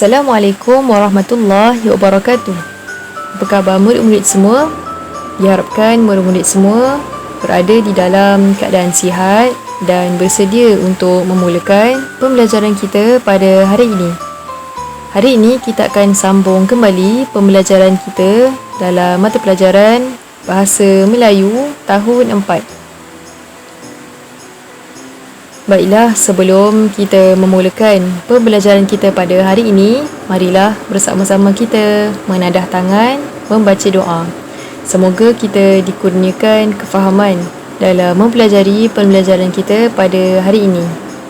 Assalamualaikum warahmatullahi wabarakatuh. Apa khabar murid-murid semua? Diharapkan murid-murid semua berada di dalam keadaan sihat dan bersedia untuk memulakan pembelajaran kita pada hari ini. Hari ini kita akan sambung kembali pembelajaran kita dalam mata pelajaran Bahasa Melayu tahun 4. Baiklah, sebelum kita memulakan pembelajaran kita pada hari ini, marilah bersama-sama kita menadah tangan, membaca doa. Semoga kita dikurniakan kefahaman dalam mempelajari pembelajaran kita pada hari ini,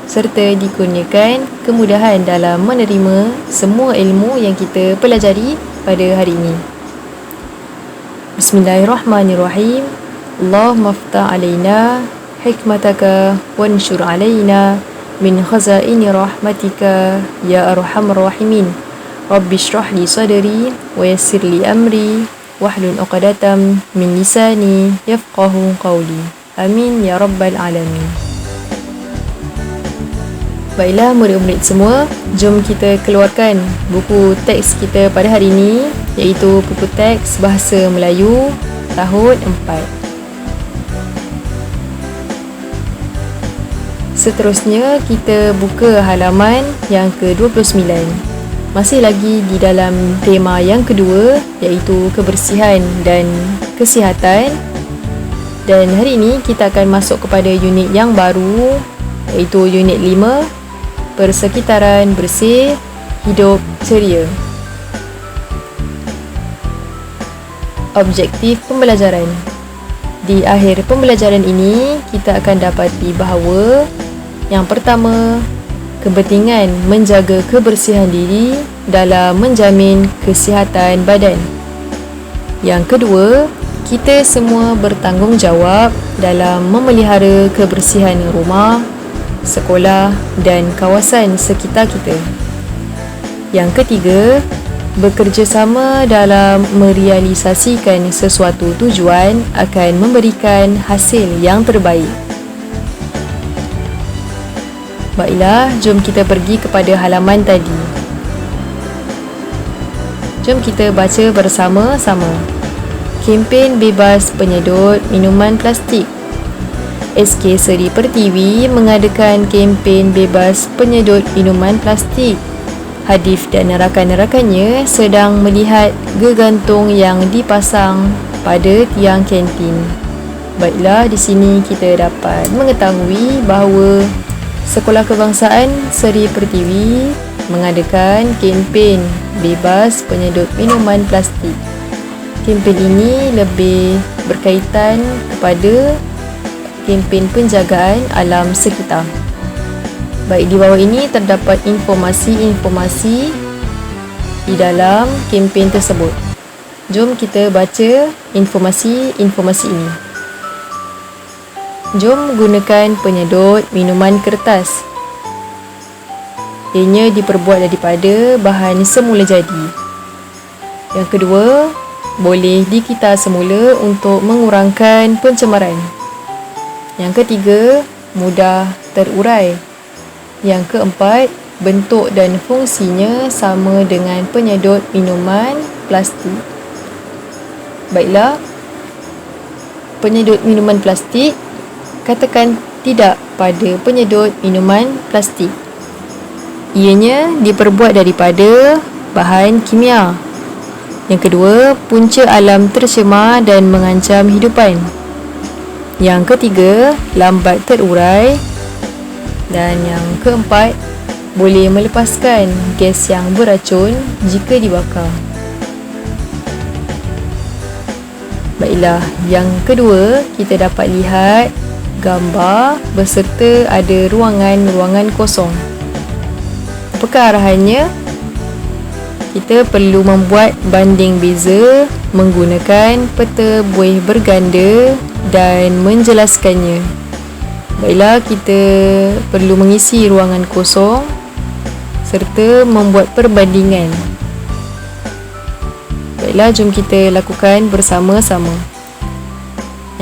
serta dikurniakan kemudahan dalam menerima semua ilmu yang kita pelajari pada hari ini. Bismillahirrahmanirrahim. Allahumma aftah alaina hikmataka wanshur alaina min khazaini rahmatika ya arhamar rahimin. Rabbi shrah li sadri wa yassir li amri wahlul 'uqdatam min lisani yafqahu qawli. Amin ya rabbal alamin. Baiklah murid-murid semua, jom kita keluarkan buku teks kita pada hari ini, iaitu buku teks Bahasa Melayu tahun 4. Seterusnya, kita buka halaman yang ke-29. Masih lagi di dalam tema yang kedua, iaitu kebersihan dan kesihatan. Dan hari ini kita akan masuk kepada unit yang baru, iaitu unit 5, Persekitaran Bersih Hidup Ceria. Objektif pembelajaran. Di akhir pembelajaran ini, kita akan dapati bahawa yang pertama, kepentingan menjaga kebersihan diri dalam menjamin kesihatan badan. Yang kedua, kita semua bertanggungjawab dalam memelihara kebersihan rumah, sekolah dan kawasan sekitar kita. Yang ketiga, bekerjasama dalam merealisasikan sesuatu tujuan akan memberikan hasil yang terbaik. Baiklah, jom kita pergi kepada halaman tadi. Jom kita baca bersama-sama. Kempen bebas penyedot minuman plastik. SK Seri Pertiwi mengadakan kempen bebas penyedot minuman plastik. Hadif dan rakan-rakannya sedang melihat gegantung yang dipasang pada tiang kantin. Baiklah, di sini kita dapat mengetahui bahawa Sekolah Kebangsaan Seri Pertiwi mengadakan kempen bebas penyedot minuman plastik. Kempen ini lebih berkaitan kepada kempen penjagaan alam sekitar. Baik, di bawah ini terdapat informasi-informasi di dalam kempen tersebut. Jom kita baca informasi-informasi ini. Jom gunakan penyedot minuman kertas. Ianya diperbuat daripada bahan semula jadi. Yang kedua, boleh dikitar semula untuk mengurangkan pencemaran. Yang ketiga, mudah terurai. Yang keempat, bentuk dan fungsinya sama dengan penyedot minuman plastik. Baiklah, penyedot minuman plastik, katakan tidak pada penyedot minuman plastik. Ianya diperbuat daripada bahan kimia. Yang kedua, punca alam tercemar dan mengancam hidupan. Yang ketiga, lambat terurai. Dan yang keempat, boleh melepaskan gas yang beracun jika dibakar. Baiklah, yang kedua, kita dapat lihat gambar berserta ada ruangan-ruangan kosong. Apakah arahannya? Kita perlu membuat banding beza menggunakan peta buih berganda dan menjelaskannya. Baiklah, kita perlu mengisi ruangan kosong serta membuat perbandingan. Baiklah, jom kita lakukan bersama-sama.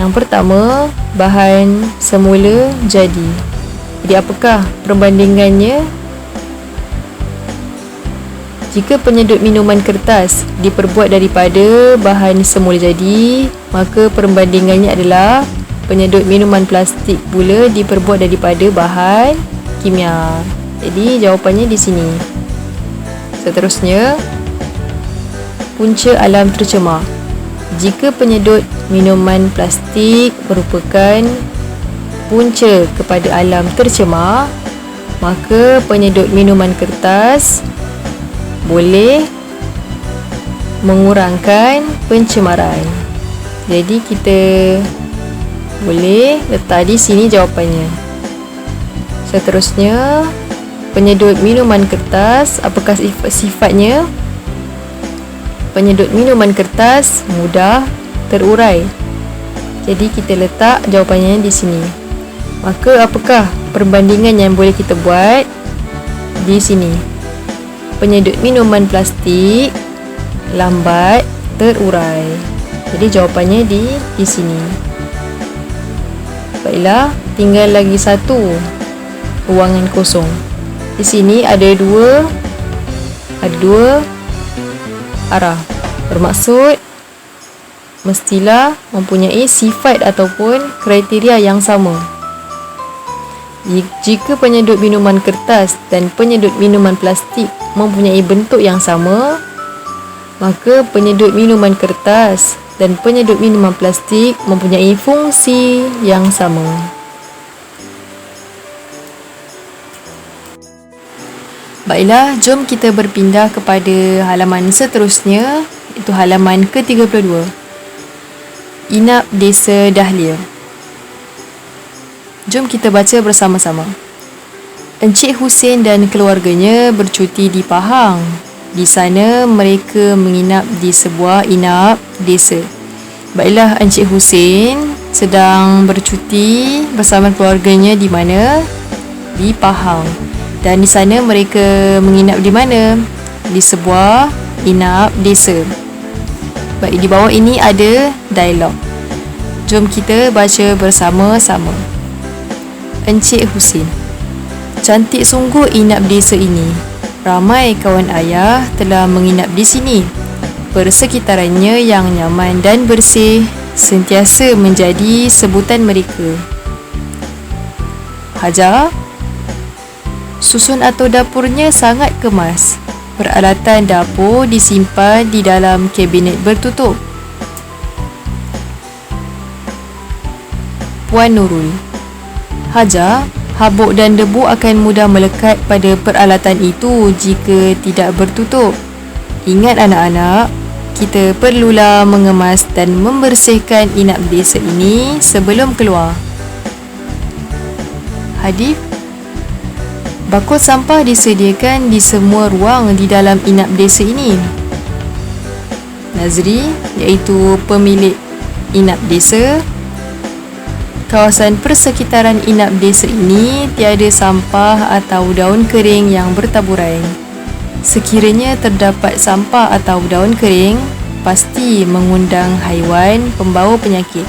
Yang pertama, bahan semula jadi. Jadi apakah perbandingannya? Jika penyedut minuman kertas diperbuat daripada bahan semula jadi, maka perbandingannya adalah penyedut minuman plastik pula diperbuat daripada bahan kimia. Jadi jawapannya di sini. Seterusnya, punca alam tercemar. Jika penyedut minuman plastik merupakan punca kepada alam tercemar, maka penyedut minuman kertas boleh mengurangkan pencemaran. Jadi kita boleh letak di sini jawapannya. Seterusnya, penyedut minuman kertas, apakah sifatnya? Penyedut minuman kertas mudah terurai. Jadi kita letak jawapannya di sini. Maka apakah perbandingan yang boleh kita buat di sini? Penyedut minuman plastik lambat terurai. Jadi jawapannya di sini. Baiklah, tinggal lagi satu ruangan kosong. Di sini ada dua arah. Bermaksud mestilah mempunyai sifat ataupun kriteria yang sama. Jika penyedut minuman kertas dan penyedut minuman plastik mempunyai bentuk yang sama, maka penyedut minuman kertas dan penyedut minuman plastik mempunyai fungsi yang sama. Baiklah, jom kita berpindah kepada halaman seterusnya, iaitu halaman ke-32. Inap Desa Dahlia. Jom kita baca bersama-sama. Encik Hussein dan keluarganya bercuti di Pahang. Di sana mereka menginap di sebuah inap desa. Baiklah, Encik Hussein sedang bercuti bersama keluarganya di mana? Di Pahang. Dan di sana mereka menginap di mana? Di sebuah inap desa. Baik, di bawah ini ada dialog. Jom kita baca bersama-sama. Encik Husin. Cantik sungguh inap desa ini. Ramai kawan ayah telah menginap di sini. Persekitarannya yang nyaman dan bersih sentiasa menjadi sebutan mereka. Hajar. Susun atau dapurnya sangat kemas. Peralatan dapur disimpan di dalam kabinet bertutup. Puan Nurul. Hajar, habuk dan debu akan mudah melekat pada peralatan itu jika tidak bertutup. Ingat anak-anak, kita perlulah mengemas dan membersihkan inap desa ini sebelum keluar. Hadif. Bakul sampah disediakan di semua ruang di dalam inap desa ini. Nazri, iaitu pemilik inap desa. Kawasan persekitaran inap desa ini tiada sampah atau daun kering yang bertaburan. Sekiranya terdapat sampah atau daun kering, pasti mengundang haiwan pembawa penyakit.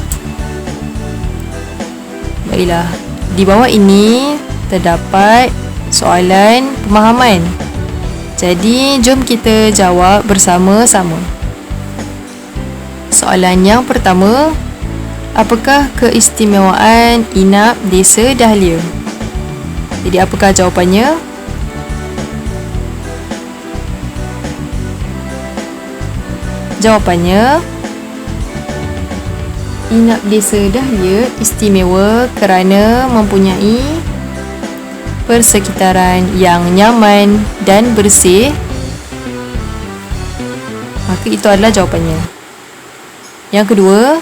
Baiklah, di bawah ini terdapat soalan pemahaman. Jadi, jom kita jawab bersama-sama. Soalan yang pertama, apakah keistimewaan inap desa Dahlia? Jadi, apakah jawapannya? Jawapannya, inap desa Dahlia istimewa kerana mempunyai persekitaran yang nyaman dan bersih. Maka itu adalah jawapannya. Yang kedua,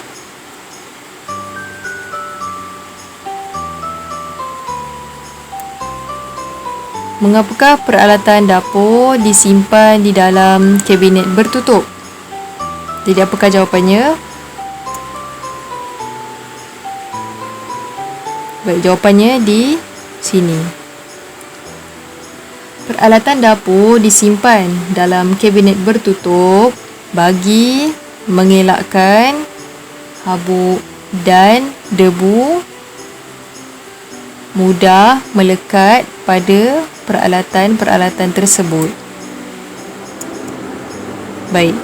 mengapakah peralatan dapur disimpan di dalam kabinet bertutup? Jadi, apakah jawapannya? Baik, jawapannya di sini. Peralatan dapur disimpan dalam kabinet bertutup bagi mengelakkan habuk dan debu mudah melekat pada peralatan-peralatan tersebut. Baik.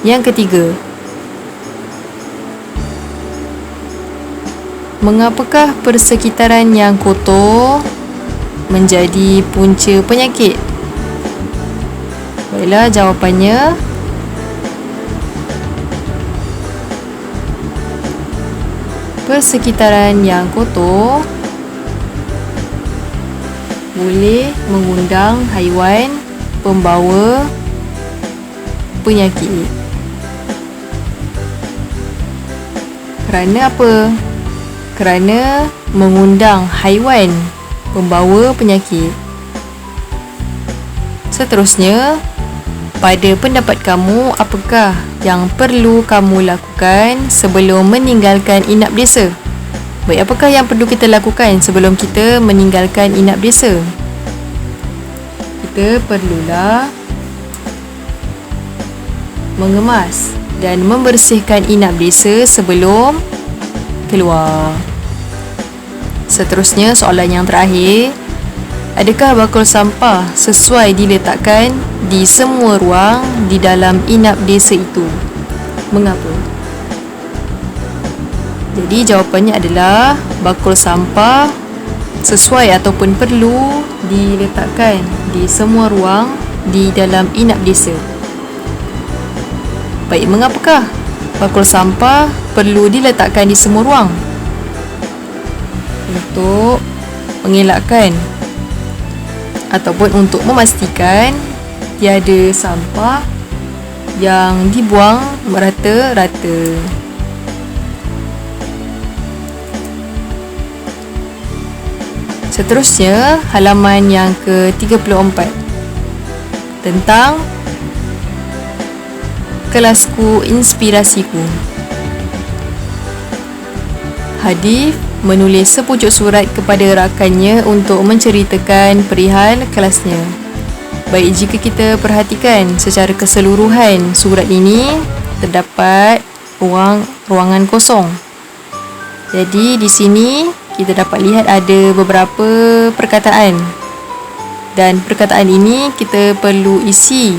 Yang ketiga, mengapakah persekitaran yang kotor menjadi punca penyakit? Baiklah, jawapannya persekitaran yang kotor boleh mengundang haiwan pembawa penyakit. Kerana apa? Kerana mengundang haiwan pembawa penyakit. Seterusnya, pada pendapat kamu, apakah yang perlu kamu lakukan sebelum meninggalkan inap desa? Baik, apakah yang perlu kita lakukan sebelum kita meninggalkan inap desa? Kita perlulah mengemas dan membersihkan inap desa sebelum keluar. Seterusnya, soalan yang terakhir, adakah bakul sampah sesuai diletakkan di semua ruang di dalam inap desa itu? Mengapa? Jadi jawapannya adalah bakul sampah sesuai ataupun perlu diletakkan di semua ruang di dalam inap desa. Baik, mengapakah bakul sampah perlu diletakkan di semua ruang? Untuk mengelakkan ataupun untuk memastikan tiada sampah yang dibuang merata-rata. Seterusnya, halaman yang ke-34 tentang kelasku inspirasiku. Hadif menulis sepucuk surat kepada rakannya untuk menceritakan perihal kelasnya. Baik, jika kita perhatikan secara keseluruhan surat ini, terdapat ruangan kosong. Jadi di sini kita dapat lihat ada beberapa perkataan. Dan perkataan ini kita perlu isi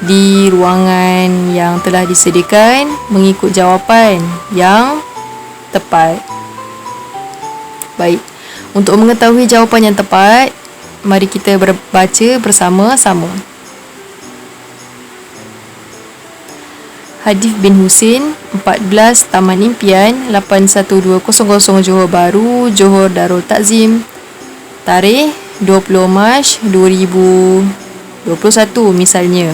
di ruangan yang telah disediakan mengikut jawapan yang tepat. Baik, untuk mengetahui jawapan yang tepat, mari kita baca bersama-sama. Hadif bin Husin, 14 Taman Impian, 81200 Johor Bahru, Johor Darul Takzim. Tarikh 20 Mac 2021 misalnya.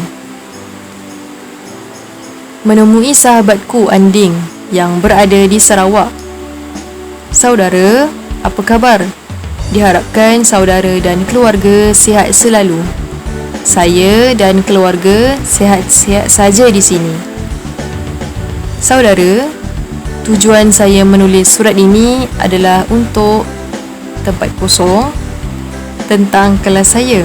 Menemui sahabatku Anding yang berada di Sarawak. Saudara, apa khabar? Diharapkan saudara dan keluarga sihat selalu. Saya dan keluarga sihat-sihat saja di sini. Saudara, tujuan saya menulis surat ini adalah untuk tempat kosong tentang kelas saya.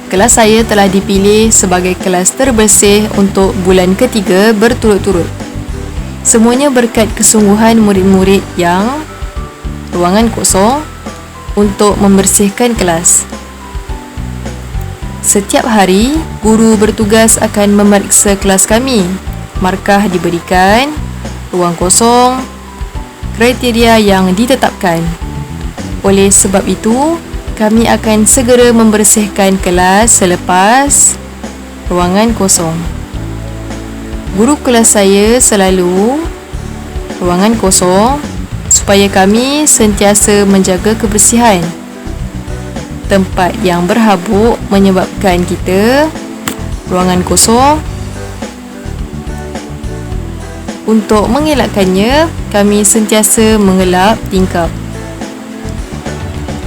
Kelas saya telah dipilih sebagai kelas terbersih untuk bulan ketiga berturut-turut. Semuanya berkat kesungguhan murid-murid yang ruangan kosong untuk membersihkan kelas. Setiap hari, guru bertugas akan memeriksa kelas kami. Markah diberikan, ruang kosong, kriteria yang ditetapkan. Oleh sebab itu, kami akan segera membersihkan kelas selepas ruangan kosong. Guru kelas saya selalu ruangan kosong supaya kami sentiasa menjaga kebersihan. Tempat yang berhabuk menyebabkan kita ruangan kosong. Untuk mengelakkannya, kami sentiasa mengelap tingkap.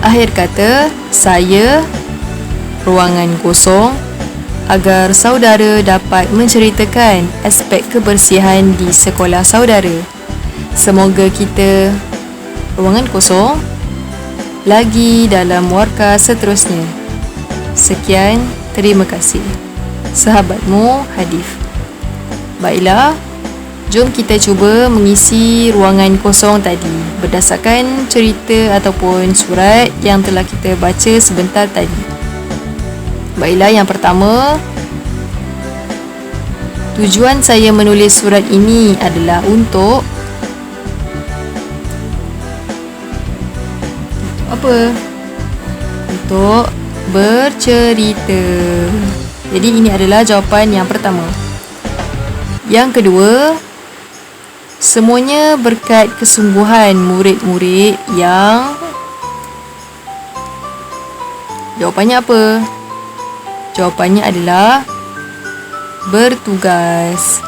Akhir kata, saya ruangan kosong agar saudara dapat menceritakan aspek kebersihan di sekolah saudara. Semoga kita ruangan kosong lagi dalam warka seterusnya. Sekian, terima kasih. Sahabatmu, Hadif. Baiklah, jom kita cuba mengisi ruangan kosong tadi berdasarkan cerita ataupun surat yang telah kita baca sebentar tadi. Baiklah, yang pertama, Tujuan saya menulis surat ini adalah untuk apa? Untuk bercerita. Jadi ini adalah jawapan yang pertama. Yang kedua, semuanya berkat kesungguhan murid-murid yang... Jawapannya apa? Jawapannya adalah bertugas.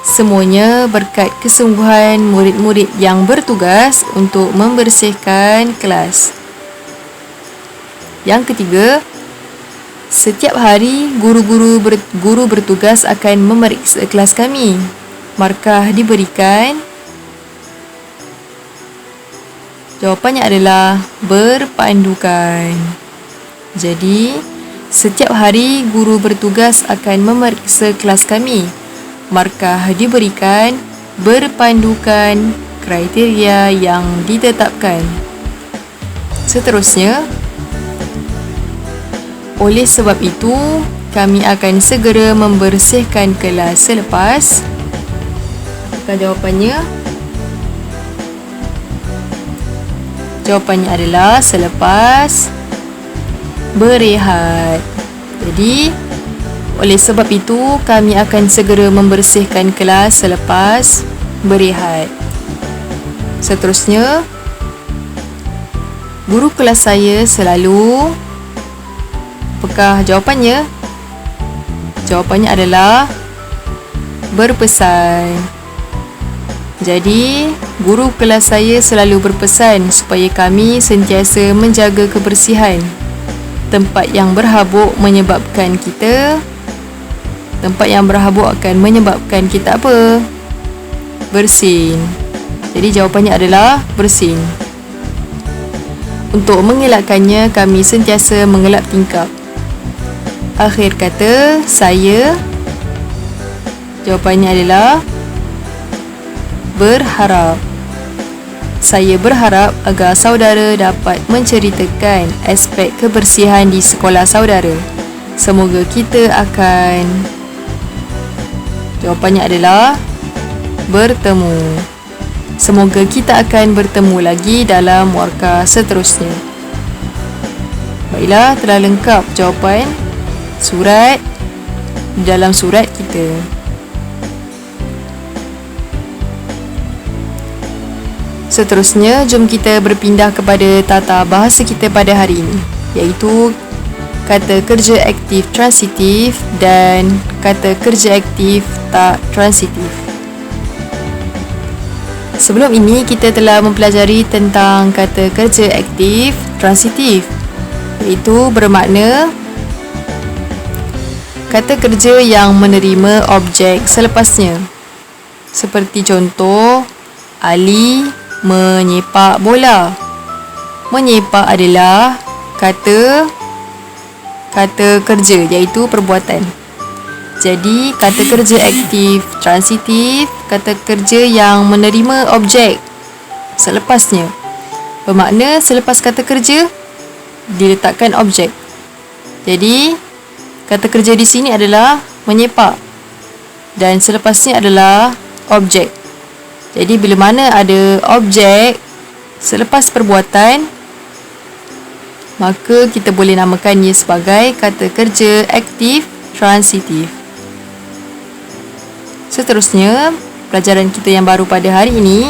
Semuanya berkat kesungguhan murid-murid yang bertugas untuk membersihkan kelas. Yang ketiga, setiap hari guru bertugas akan memeriksa kelas kami. Markah diberikan. Jawapannya adalah berpandukan. Jadi, setiap hari guru bertugas akan memeriksa kelas kami. Markah diberikan berpandukan kriteria yang ditetapkan. Seterusnya, oleh sebab itu, kami akan segera membersihkan kelas selepas... Apakah jawapannya? Jawapannya adalah selepas berehat. Jadi, oleh sebab itu, kami akan segera membersihkan kelas selepas berehat. Seterusnya, guru kelas saya selalu... Apakah jawapannya? Jawapannya adalah berpesan. Jadi, guru kelas saya selalu berpesan supaya kami sentiasa menjaga kebersihan. Tempat yang berhabuk menyebabkan kita... Tempat yang berhabuk akan menyebabkan kita apa? Bersin. Jadi, jawapannya adalah bersin. Untuk mengelakkannya, kami sentiasa mengelap tingkap. Akhir kata, saya... Jawapannya adalah berharap. Saya berharap agar saudara dapat menceritakan aspek kebersihan di sekolah saudara. Semoga kita akan... Jawapannya adalah bertemu. Semoga kita akan bertemu lagi dalam warka seterusnya. Baiklah, telah lengkap jawapan surat dalam surat kita. Seterusnya, jom kita berpindah kepada tata bahasa kita pada hari ini, iaitu kata kerja aktif transitif dan kata kerja aktif tak transitif. Sebelum ini, kita telah mempelajari tentang kata kerja aktif transitif, iaitu bermakna kata kerja yang menerima objek selepasnya. Seperti contoh, Ali menyepak bola. Menyepak adalah kata kerja, iaitu perbuatan. Jadi, kata kerja aktif transitif, kata kerja yang menerima objek selepasnya. Bermakna selepas kata kerja diletakkan objek. Jadi, kata kerja di sini adalah menyepak dan selepasnya adalah objek. Jadi, bila mana ada objek selepas perbuatan, maka kita boleh namakannya sebagai kata kerja aktif transitif. Seterusnya, pelajaran kita yang baru pada hari ini,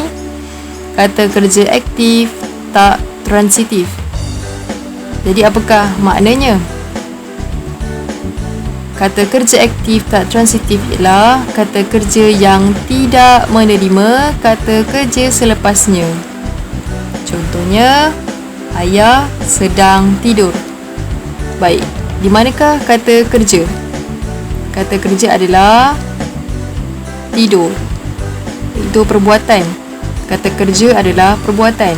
kata kerja aktif tak transitif. Jadi, apakah maknanya? Kata kerja aktif tak transitif ialah kata kerja yang tidak menerima kata kerja selepasnya. Contohnya, ayah sedang tidur. Baik, di manakah kata kerja? Kata kerja adalah tidur. Itu perbuatan. Kata kerja adalah perbuatan.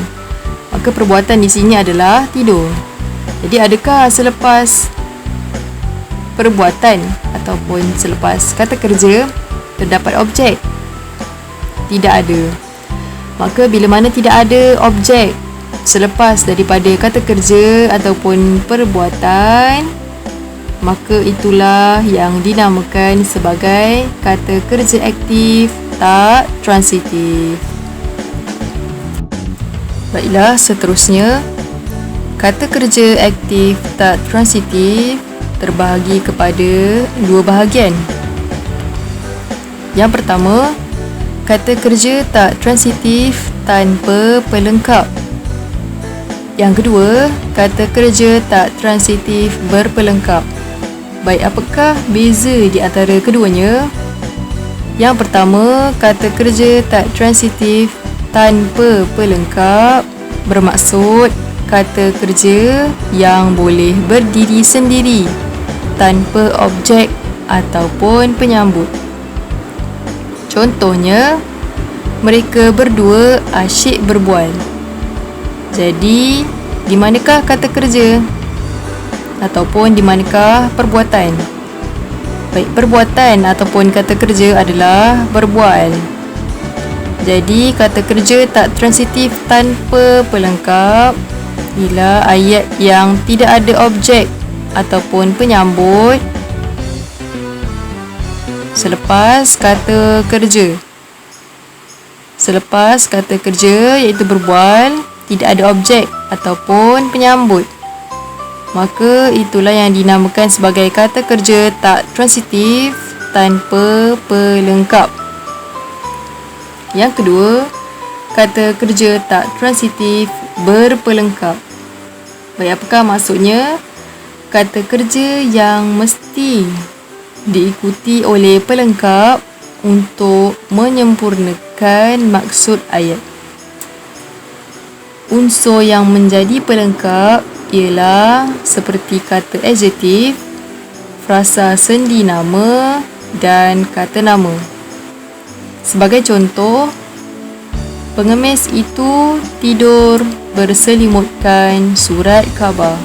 Maka perbuatan di sini adalah tidur. Jadi, adakah selepas perbuatan ataupun selepas kata kerja terdapat objek? Tidak ada. Maka bila mana tidak ada objek selepas daripada kata kerja ataupun perbuatan, maka itulah yang dinamakan sebagai kata kerja aktif tak transitif. Baiklah, seterusnya, kata kerja aktif tak transitif terbahagi kepada dua bahagian. Yang pertama, kata kerja tak transitif tanpa pelengkap. Yang kedua, kata kerja tak transitif berpelengkap. Baik, apakah beza di antara keduanya? Yang pertama, kata kerja tak transitif tanpa pelengkap bermaksud kata kerja yang boleh berdiri sendiri tanpa objek ataupun penyambut. Contohnya, mereka berdua asyik berbual. Jadi, di manakah kata kerja? Ataupun di manakah perbuatan? Baik, perbuatan ataupun kata kerja adalah berbual. Jadi, kata kerja tak transitif tanpa pelengkap ialah ayat yang tidak ada objek ataupun penyambut selepas kata kerja. Selepas kata kerja iaitu berbual, tidak ada objek ataupun penyambut, maka itulah yang dinamakan sebagai kata kerja tak transitif tanpa pelengkap. Yang kedua, kata kerja tak transitif berpelengkap. Baik, apakah maksudnya? Kata kerja yang mesti diikuti oleh pelengkap untuk menyempurnakan maksud ayat. Unsur yang menjadi pelengkap ialah seperti kata adjektif, frasa sendi nama dan kata nama. Sebagai contoh, pengemis itu tidur berselimutkan surat khabar.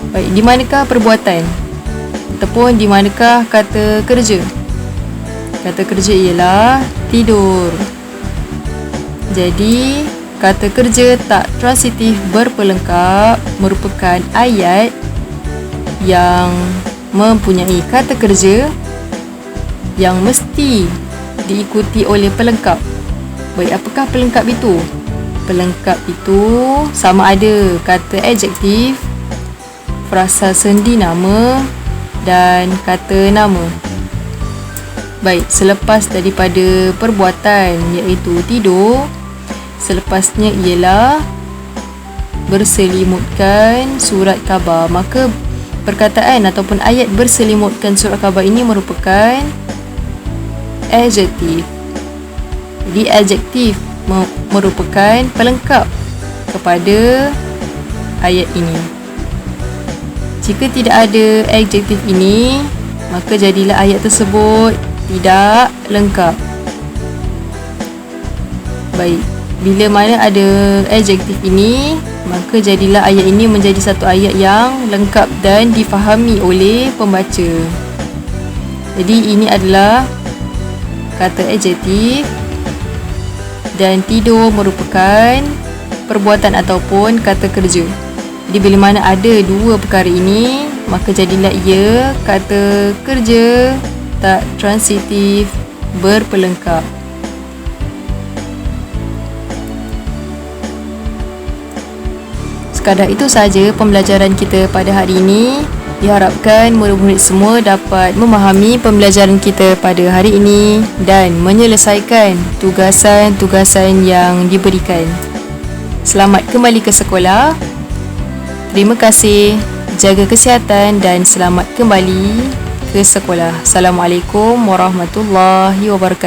Baik, di manakah perbuatan? Ataupun di manakah kata kerja? Kata kerja ialah tidur. Jadi, kata kerja tak transitif berpelengkap merupakan ayat yang mempunyai kata kerja yang mesti diikuti oleh pelengkap. Baik, apakah pelengkap itu? Pelengkap itu sama ada kata adjektif, frasa sendi nama dan kata nama. Baik, selepas daripada perbuatan iaitu tidur, selepasnya ialah berselimutkan surat khabar. Maka perkataan ataupun ayat berselimutkan surat khabar ini merupakan adjektif. Jadi adjektif merupakan pelengkap kepada ayat ini. Jika tidak ada adjektif ini, maka jadilah ayat tersebut tidak lengkap. Baik, bila mana ada adjektif ini, maka jadilah ayat ini menjadi satu ayat yang lengkap dan difahami oleh pembaca. Jadi ini adalah kata adjektif, dan tidur merupakan perbuatan ataupun kata kerja. Jadi bila mana ada dua perkara ini, maka jadilah ia kata kerja tak transitif berpelengkap. Sekadar itu sahaja pembelajaran kita pada hari ini. Diharapkan murid-murid semua dapat memahami pembelajaran kita pada hari ini dan menyelesaikan tugasan-tugasan yang diberikan. Selamat kembali ke sekolah. Terima kasih. Jaga kesihatan dan selamat kembali ke sekolah. Assalamualaikum warahmatullahi wabarakatuh.